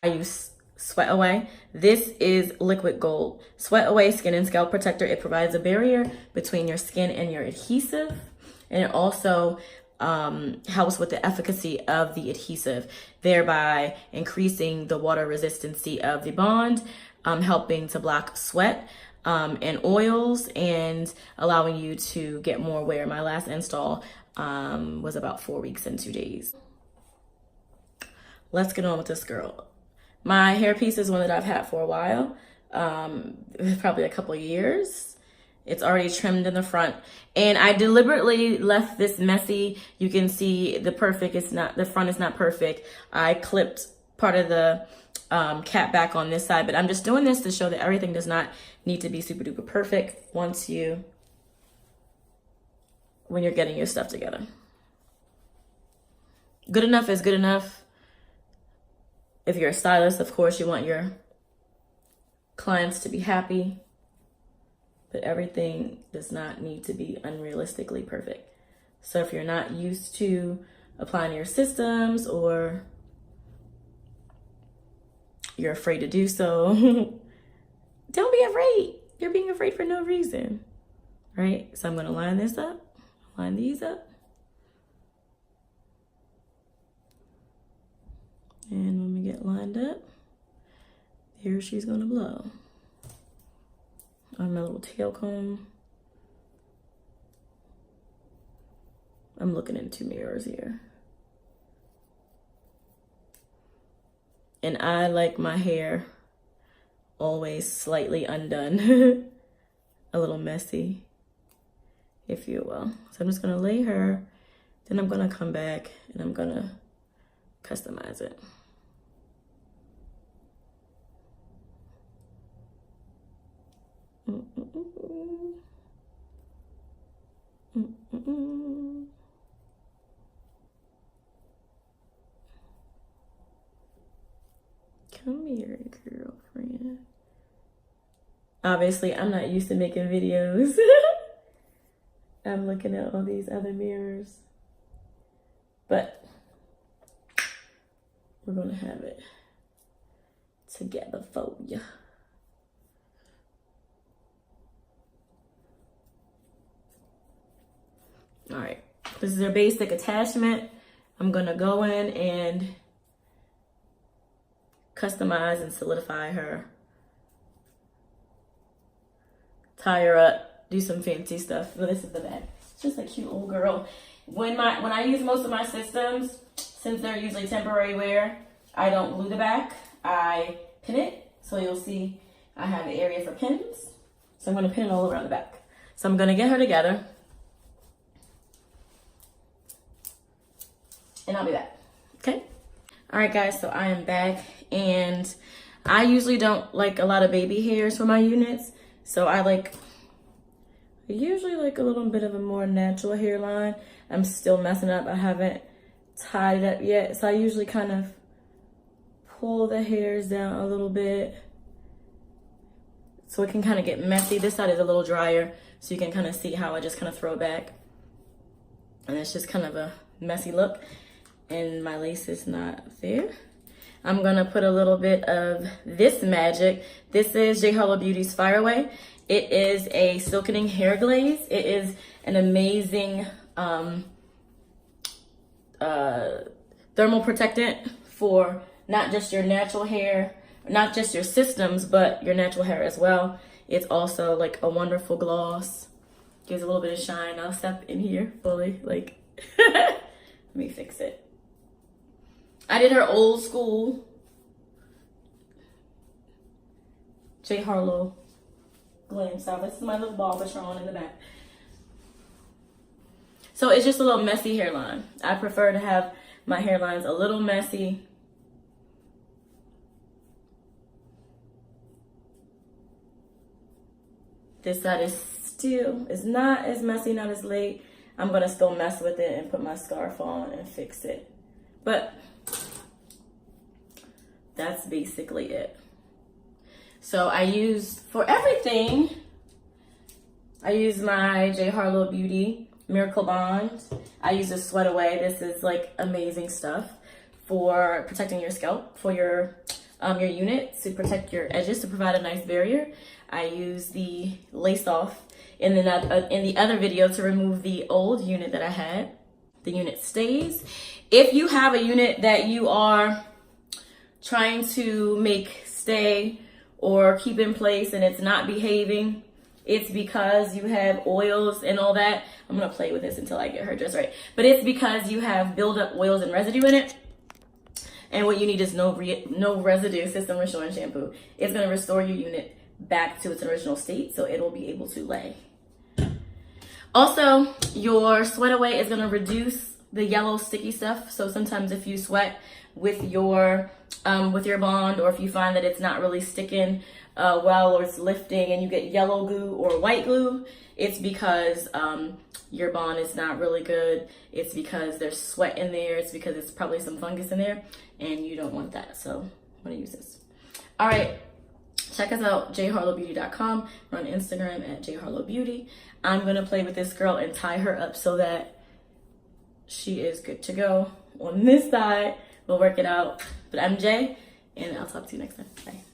I use Sweat Away. This is liquid gold. Sweat Away Skin and Scalp Protector. It provides a barrier between your skin and your adhesive. And it also helps with the efficacy of the adhesive, thereby increasing the water resistancy of the bond, helping to block sweat and oils, and allowing you to get more wear. My last install was about 4 weeks and 2 days. Let's get on with this girl. My hairpiece is one that I've had for a while, probably a couple years. It's already trimmed in the front, and I deliberately left this messy. You can see the front is not perfect. I clipped part of the cap back on this side, but I'm just doing this to show that everything does not need to be super duper perfect when you're getting your stuff together. Good enough is good enough. If you're a stylist, of course, you want your clients to be happy, but everything does not need to be unrealistically perfect. So if you're not used to applying your systems, or you're afraid to do so, don't be afraid. You're being afraid for no reason, right? So I'm gonna line this up, line these up. And when we get lined up, here she's gonna blow. On my little tail comb. I'm looking in 2 mirrors here. And I like my hair always slightly undone. A little messy, if you will. So I'm just gonna lay her, then I'm gonna come back and I'm gonna customize it. Come here, girlfriend. Obviously, I'm not used to making videos. I'm looking at all these other mirrors. But we're gonna have it together for you. All right, this is our basic attachment. I'm gonna go in and customize and solidify her. Tie her up, do some fancy stuff. But this is the back. It's just a cute little girl. When I use most of my systems, since they're usually temporary wear, I don't glue the back. I pin it. So you'll see I have an area for pins. So I'm gonna pin it all around the back. So I'm gonna get her together. And I'll be back, okay? All right, guys, so I am back, and I usually don't like a lot of baby hairs for my units. So I usually like a little bit of a more natural hairline. I'm still messing up. I haven't tied it up yet. So I usually kind of pull the hairs down a little bit so it can kind of get messy. This side is a little drier, so you can kind of see how I just kind of throw it back. And it's just kind of a messy look. And my lace is not there. I'm gonna put a little bit of this magic. This is Jaye Harlow Beauty's Fire Away. It is a silkening hair glaze. It is an amazing thermal protectant for not just your natural hair, not just your systems, but your natural hair as well. It's also like a wonderful gloss. Gives a little bit of shine. I'll step in here fully, like, let me fix it. I did her old school Jaye Harlow glam style. This is my little ball patron in the back. So it's just a little messy hairline. I prefer to have my hairlines a little messy. This side is not as messy, not as late. I'm gonna still mess with it and put my scarf on and fix it. But that's basically it. So for everything, I use my Jaye Harlow Beauty Miracle Bond. I use the Sweat Away. This is like amazing stuff for protecting your scalp, for your your unit to protect your edges to provide a nice barrier. I use the lace off in the other video to remove the old unit that I had. The unit stays. If you have a unit that you are trying to make stay or keep in place and it's not behaving, it's because you have oils and all that. I'm gonna play with this until I get her just right. But it's because you have buildup oils and residue in it. And what you need is no residue system restoring shampoo. It's gonna restore your unit back to its original state, so it'll be able to lay. Also, your sweat away is gonna reduce the yellow sticky stuff. So sometimes if you sweat with your bond, or if you find that it's not really sticking well, or it's lifting and you get yellow glue or white glue, it's because your bond is not really good. It's because there's sweat in there. It's because it's probably some fungus in there, and you don't want that. So I'm gonna use this. All right, check us out, jayharlowbeauty.com. We're on Instagram at jayharlowbeauty. I'm gonna play with this girl and tie her up so that she is good to go on this side. We'll work it out. But I'm Jay, and I'll talk to you next time. Bye.